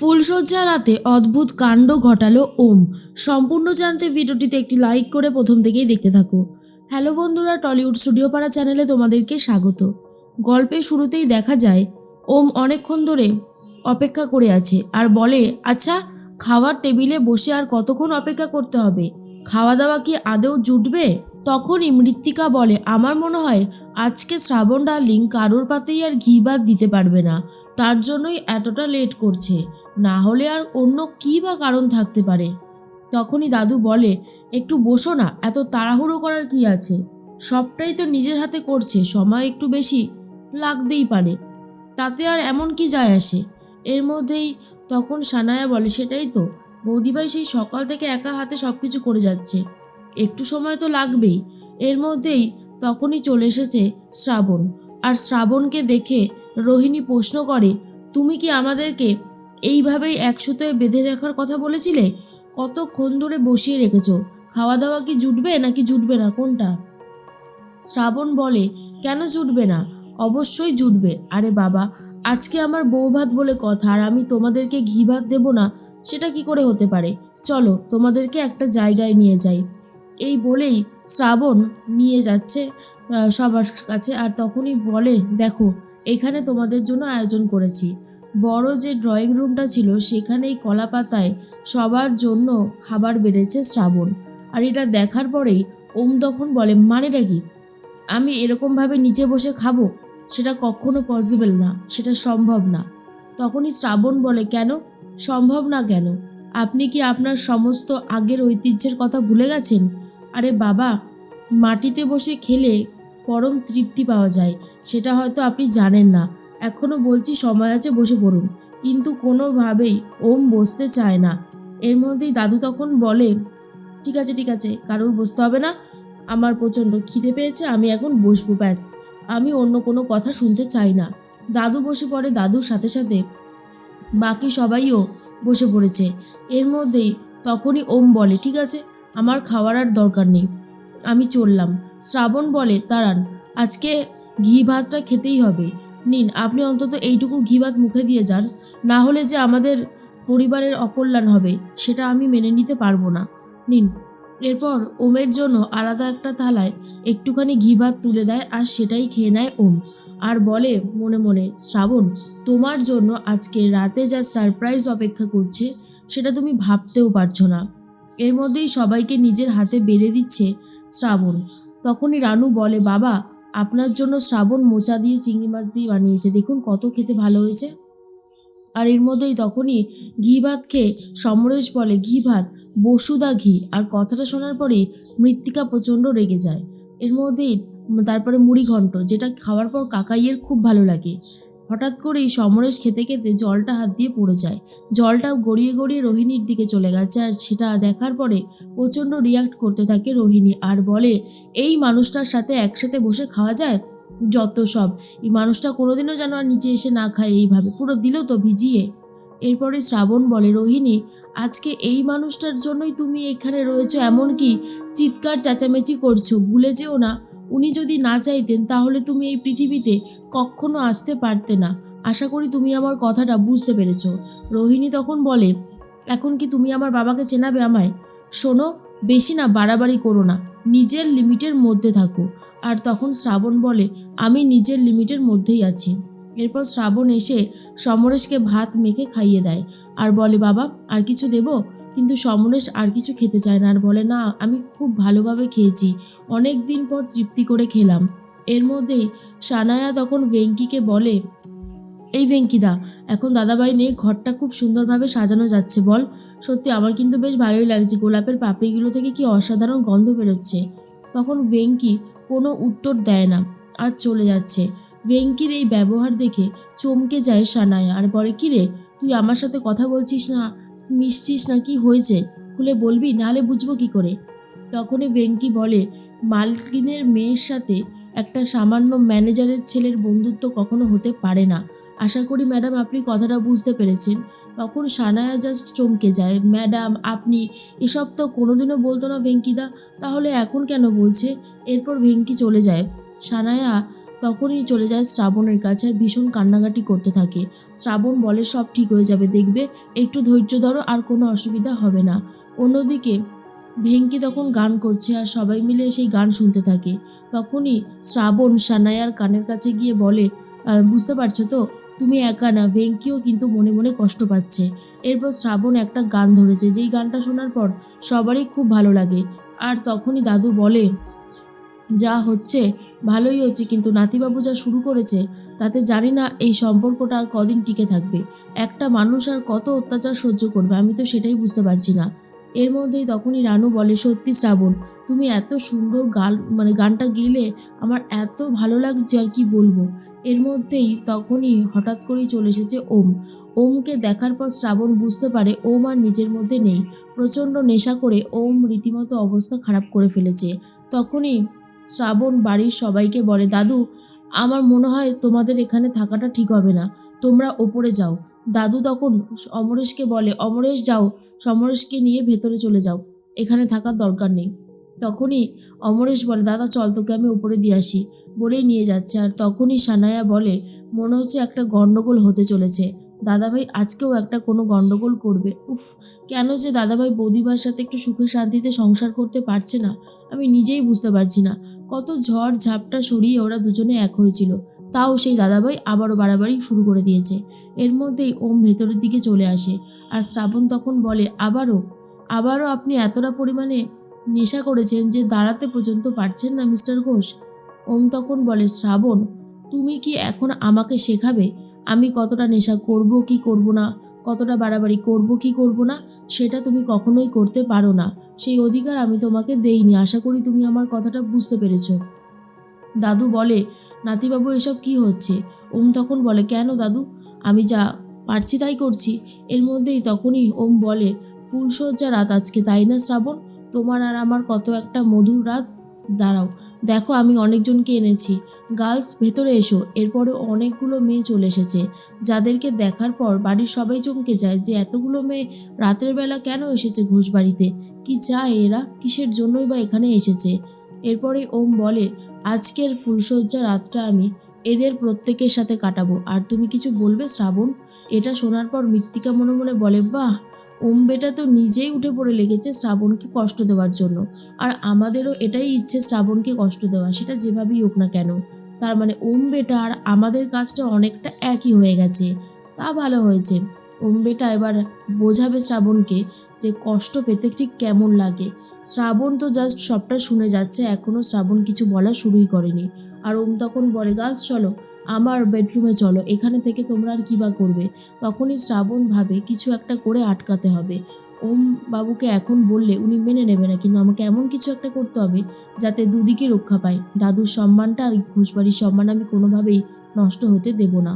ফুলশয্যা রাতে অদ্ভুত কাণ্ড ঘটালো ওম। সম্পূর্ণ জানতে ভিডিওটিতে একটি লাইক করে প্রথম থেকেই দেখতে থাকো। হ্যালো বন্ধুরা, টলিউড স্টুডিও পাড়া চ্যানেলে তোমাদেরকে স্বাগত। গল্পের শুরুতেই দেখা যায় ওম অনেকক্ষণ ধরে অপেক্ষা করে আছে আর বলে, আচ্ছা খাওয়ার টেবিলে বসে আর কতক্ষণ অপেক্ষা করতে হবে? খাওয়া দাওয়া কি আদৌ জুটবে? তখনই মৃত্তিকা বলে, আমার মনে হয় আজকে শ্রাবণ ডার্লিং কারোর পাতেই আর ঘি ভাত দিতে পারবে না, তার জন্যই এতটা লেট করছে, না হলে আর অন্য কী বা কারণ থাকতে পারে। তখনই দাদু বলে, একটু বসো না, এত তাড়াহুড়ো করার কি আছে? সবটাই তো নিজের হাতে করছে, সময় একটু বেশি লাগতেই পারে, তাতে আর এমন কি যায় আসে? এর মধ্যেই তখন সানায়া বলে, সেটাই তো বৌদিভাই, সেই সকাল থেকে একা হাতে সব কিছু করে যাচ্ছে, একটু সময় তো লাগবেই। এর মধ্যেই তখনই চলে এসেছে শ্রাবণ, আর শ্রাবণকে দেখে রোহিণী প্রশ্ন করে, তুমি কি আমাদেরকে এইভাবেই এক সুতোয় বেঁধে রাখার কথা বলেছিলে? কতক্ষণ ধরে বসিয়ে রেখেছো? খাওয়া দাওয়া কি জুটবে নাকি জুটবে না, কোনটা? শ্রাবণ বলে, কেন জুটবে না? অবশ্যই জুটবে। আরে বাবা, আজকে আমার বউ ভাত বলে কথা, আর আমি তোমাদেরকে ঘি ভাত দেবো না, সেটা কি করে হতে পারে? চলো তোমাদেরকে একটা জায়গায় নিয়ে যাই। এই বলেই শ্রাবণ নিয়ে যাচ্ছে সবার কাছে, আর তখনই বলে, দেখো এখানে তোমাদের জন্য আয়োজন করেছি। বড় যে ড্রয়িং রুমটা ছিল সেখানেই কলা পাতায় সবার জন্য খাবার বেড়েছে শ্রাবণ। আর এটা দেখার পরেই ওম তখন বলে, মানেটা কি? আমি এরকমভাবে নিচে বসে খাবো? সেটা কখনো পসিবল না, সেটা সম্ভব না। তখনই শ্রাবণ বলে, কেন সম্ভব না কেন? আপনি কি আপনার সমস্ত আগের ঐতিহ্যের কথা ভুলে গেছেন? আরে বাবা, মাটিতে বসে খেলে পরম তৃপ্তি পাওয়া যায়, সেটা হয়তো আপনি জানেন না। এখনও বলছি সময় আছে, বসে পড়ুন। কিন্তু কোনোভাবেই ওম বসতে চায় না। এর মধ্যেই দাদু তখন বলে, ঠিক আছে ঠিক আছে, কারোর বসতে হবে না, আমার প্রচণ্ড খিদে পেয়েছে, আমি এখন বসবো, ব্যাস। আমি অন্য কোনো কথা শুনতে চাই না। দাদু বসে পড়ে, দাদুর সাথে সাথে বাকি সবাইও বসে পড়েছে। এর মধ্যেই তখনই ওম বলে, ঠিক আছে, আমার খাওয়ার আর দরকার নেই, আমি চললাম। শ্রাবণ বলে, দাঁড়ান, আজকে ঘি ভাতটা খেতেই হবে। নিন, আপনি অন্তত এইটুকু ঘি ভাত মুখে দিয়ে যান, না হলে যে আমাদের পরিবারের অকল্যাণ হবে সেটা আমি মেনে নিতে পারবো না। নিন। এরপর ওমের জন্য আলাদা একটা থালায় একটুখানি ঘি ভাত তুলে দেয়, আর সেটাই খেয়ে নেয় ওম। আর বলে মনে মনে, শ্রাবণ, তোমার জন্য আজকে রাতে যা সারপ্রাইজ অপেক্ষা করছে সেটা তুমি ভাবতেও পারছো না। এর মধ্যেই সবাইকে নিজের হাতে বেড়ে দিচ্ছে শ্রাবণ। তখনই রানু বলে, বাবা, আপনার জন্য শ্রাবণ মোচা দিয়ে চিংড়ি মাছ দিয়ে বানিয়েছে, দেখুন কত খেতে ভালো হয়েছে। আর এর মধ্যেই তখনই ঘি ভাত খেয়ে সমরেশ বলে, ঘি ভাত, বসুদা ঘি। আর কথাটা শোনার পরেই মৃত্তিকা প্রচণ্ড রেগে যায়। এর মধ্যেই তারপরে মুড়ি ঘন্ট, যেটা খাওয়ার পর কাকাইয়ের খুব ভালো লাগে। হঠাৎ করেই সমরেশ খেতে খেতে জলটা হাত দিয়ে পড়ে যায়। জলটা গড়িয়ে গড়িয়ে রোহিণীর দিকে চলে গেছে, আর সেটা দেখার পরে প্রচণ্ড রিয়াক্ট করতে থাকে রোহিণী, আর বলে, এই মানুষটার সাথে একসাথে বসে খাওয়া যায়? যত সব, এই মানুষটা কোনোদিনও যেন আর নিচে এসে না খায় এইভাবে, পুরো দিল তো ভিজিয়ে। এরপরে শ্রাবণ বলে, রোহিণী, আজকে এই মানুষটার জন্যই তুমি এখানে রয়েছো, এমনকি চিৎকার চেঁচামেচি করছো, ভুলে যেও না উনি যদি না চাইতেন তাহলে তুমি এই পৃথিবীতে কখনো আসতে পারতে না। আশা করি তুমি আমার কথাটা বুঝতে পেরেছো। রোহিণী তখন বলে, এখন কি তুমি আমার বাবাকে চেনাবে আমায়? শোনো, বেশি না বাড়াবাড়ি করো না, নিজের লিমিটের মধ্যে থাকো। আর তখন শ্রাবণ বলে, আমি নিজের লিমিটের মধ্যেই আছি। এরপর শ্রাবণ এসে সমরেশকে ভাত মেখে খাইয়ে দেয়, আর বলে, বাবা আর কিছু দেব? কিন্তু সমরেশ আর কিছু খেতে চায় না, আর বলে, না আমি খুব ভালোভাবে খেয়েছি, অনেক দিন পর তৃপ্তি করে খেলাম। এর মধ্যেই সানায়া তখন ভেঙ্কিকে বলে, এই ভেঙ্কিদা, এখন দাদাভাই নেই, ঘরটা খুব সুন্দরভাবে সাজানো যাচ্ছে বল? সত্যি আমার কিন্তু বেশ ভালোই লাগছে, গোলাপের পাপড়িগুলো থেকে কি অসাধারণ গন্ধ বেরোচ্ছে। তখন ভেঙ্কি কোনো উত্তর দেয় না আর চলে যাচ্ছে। ভেঙ্কির এই ব্যবহার দেখে চমকে যায় সানায়া, আর বলে, কি রে, তুই আমার সাথে কথা বলছিস না, মিশছিস না, কি হয়েছে? খুলে বলবি, নাহলে বুঝবো কি করে? তখনই ভেঙ্কি বলে, মালকিনের মেয়ের সাথে একটা সামান্য ম্যানেজারের ছেলের বন্ধুত্ব কখনো হতে পারে না। আশা করি ম্যাডাম আপনি কথাটা বুঝতে পেরেছেন। তখন সানায়া জাস্ট চমকে যায়, ম্যাডাম আপনি, এসব তো কোনোদিনও বলতো না ভেঙ্কিদা, তাহলে এখন কেন বলছে? এরপর ভেঙ্কি চলে যায়। সানায়া তখনই চলে যায় শ্রাবণের কাছে আর ভীষণ কান্নাকাটি করতে থাকে। শ্রাবণ বলে সব ঠিক হয়ে যাবে, দেখবে, একটু ধৈর্য ধরো, আর কোনো অসুবিধা হবে না। অন্যদিকে ভেঙ্কি তখন গান করছে আর সবাই মিলে সেই গান শুনতে থাকে। তখনই শ্রাবণ সানায়ার কানের কাছে গিয়ে বলে, বুঝতে পারছো তো, তুমি একা না, ভেঙ্কিও কিন্তু মনে মনে কষ্ট পাচ্ছে। এরপর শ্রাবণ একটা গান ধরেছে, যেই গানটা শোনার পর সবারই খুব ভালো লাগে। আর তখনই দাদু বলে, যা হচ্ছে ভালোই হচ্ছে, কিন্তু নাতিবাবু যা শুরু করেছে তাতে জানি না এই সম্পর্কটা আর কদিন টিকে থাকবে। একটা মানুষ আর কত অত্যাচার সহ্য করবে, আমি তো সেটাই বুঝতে পারছি না। এর মধ্যেই তখনই রানু বলে, সত্যি শ্রাবণ, তুমি এত সুন্দর গানটা গেলে আমার এত ভালো লাগছে আর কি বলবো। এর মধ্যেই তখনই হঠাৎ করেই চলে এসেছে ওম। ওমকে দেখার পর শ্রাবণ বুঝতে পারে ওম আর নিজের মধ্যে নেই। প্রচণ্ড নেশা করে ওম রীতিমতো অবস্থা খারাপ করে ফেলেছে। তখনই শ্রাবণ বাড়ির সবাইকে বলে, দাদু, আমার মনে হয় তোমাদের এখানে থাকাটা ঠিক হবে না, তোমরা ওপরে যাও। দাদু তখন অমরেশকে বলে, অমরেশ যাও, সমরেশকে নিয়ে ভেতরে চলে যাও, এখানে থাকার দরকার নেই। তখনই অমরেশ বলে, দাদা চল, তোকে আমি উপরে দিয়ে আসি, বলেই নিয়ে যাচ্ছে। আর তখনই সানায়া বলে, মনে হচ্ছে একটা গন্ডগোল হতে চলেছে, দাদাভাই আজকেও একটা কোনো গন্ডগোল করবে। উফ, কেন যে দাদাভাই বৌদিমার সাথে একটু সুখে শান্তিতে সংসার করতে পারছে না, আমি নিজেই বুঝতে পারছি না। কত ঝড় ঝাপটা সরিয়ে ওরা দুজনে এক হয়েছিল, তাও সেই দাদাভাই আবারও বাড়াবাড়ি শুরু করে দিয়েছে। এর মধ্যেই ওম ভেতরের দিকে চলে আসে। আর শ্রাবণ তখন বলে, আবারও আপনি এতটা পরিমাণে নেশা করেছেন যে দাঁড়াতে পর্যন্ত পারছেন না মিস্টার ঘোষ। ওম তখন বলে, শ্রাবণ, তুমি কি এখন আমাকে শেখাবে আমি কতটা নেশা করব কি করব না, কতটা বাড়াবাড়ি করব কি করব না? সেটা তুমি কখনোই করতে পারো না, সেই অধিকার আমি তোমাকে দেইনি। আশা করি তুমি আমার কথাটা বুঝতে পেরেছো। দাদু বলে, নাতিবাবু এসব কি হচ্ছে? ওম তখন বলে, কেন দাদু, আমি যা পারছি তাই করছি। এর মধ্যেই তখনই ওম বলে, ফুলশয্যা রাত আজকে, তাই না শ্রাবণ? তোমার আর আমার কত একটা মধুর রাত। দাঁড়াও, দেখো আমি অনেকজনকে এনেছি, গার্লস ভেতরে এসো। এরপরে অনেকগুলো মেয়ে চলে এসেছে, যাদেরকে দেখার পর বাড়ির সবাই চমকে যায় যে এতগুলো মেয়ে রাতের বেলা কেন এসেছে ঘোষ বাড়িতে, কি চায় এরা, কিসের জন্যই বা এখানে এসেছে। এরপরে ওম বলে, আজকের ফুলশয্যা রাতটা আমি এদের প্রত্যেকের সাথে কাটাবো, আর তুমি কিছু বলবে শ্রাবণ? এটা শোনার পর মৃত্তিকা মনে মনে বলে, বাহ, ওম বেটা তো নিজেই উঠে পড়ে লেগেছে শ্রাবণকে কষ্ট দেওয়ার জন্য। আর আমাদেরও এটাই ইচ্ছে শ্রাবণকে কষ্ট দেওয়া, সেটা যেভাবেই হোক না কেন। তার মানে ওম বেটা আর আমাদের কাজটা অনেকটা একই হয়ে গেছে। তা ভালো হয়েছে, ওম বেটা এবার বোঝাবে শ্রাবণকে যে কষ্ট পেতে ঠিক কেমন লাগে। শ্রাবণ তো জাস্ট সবটা শুনে যাচ্ছে, এখনও শ্রাবণ কিছু বলা শুরুই করেনি। আর ওম তখন বলে, গার্লস চলো, আমার বেডরুমে চলো, এখানে থেকে তোমরা আর কী বা করবে। তখনই শ্রাবণ ভাবে কিছু একটা করে আটকাতে হবে। ওম বাবুকে এখন বললে উনি মেনে নেবে না, কিন্তু আমাকে এমন কিছু একটা করতে হবে যাতে দুদিকে রক্ষা পায়। দাদুর সম্মানটা আর ঘোষবাড়ির সম্মান আমি কোনোভাবেই নষ্ট হতে দেব না।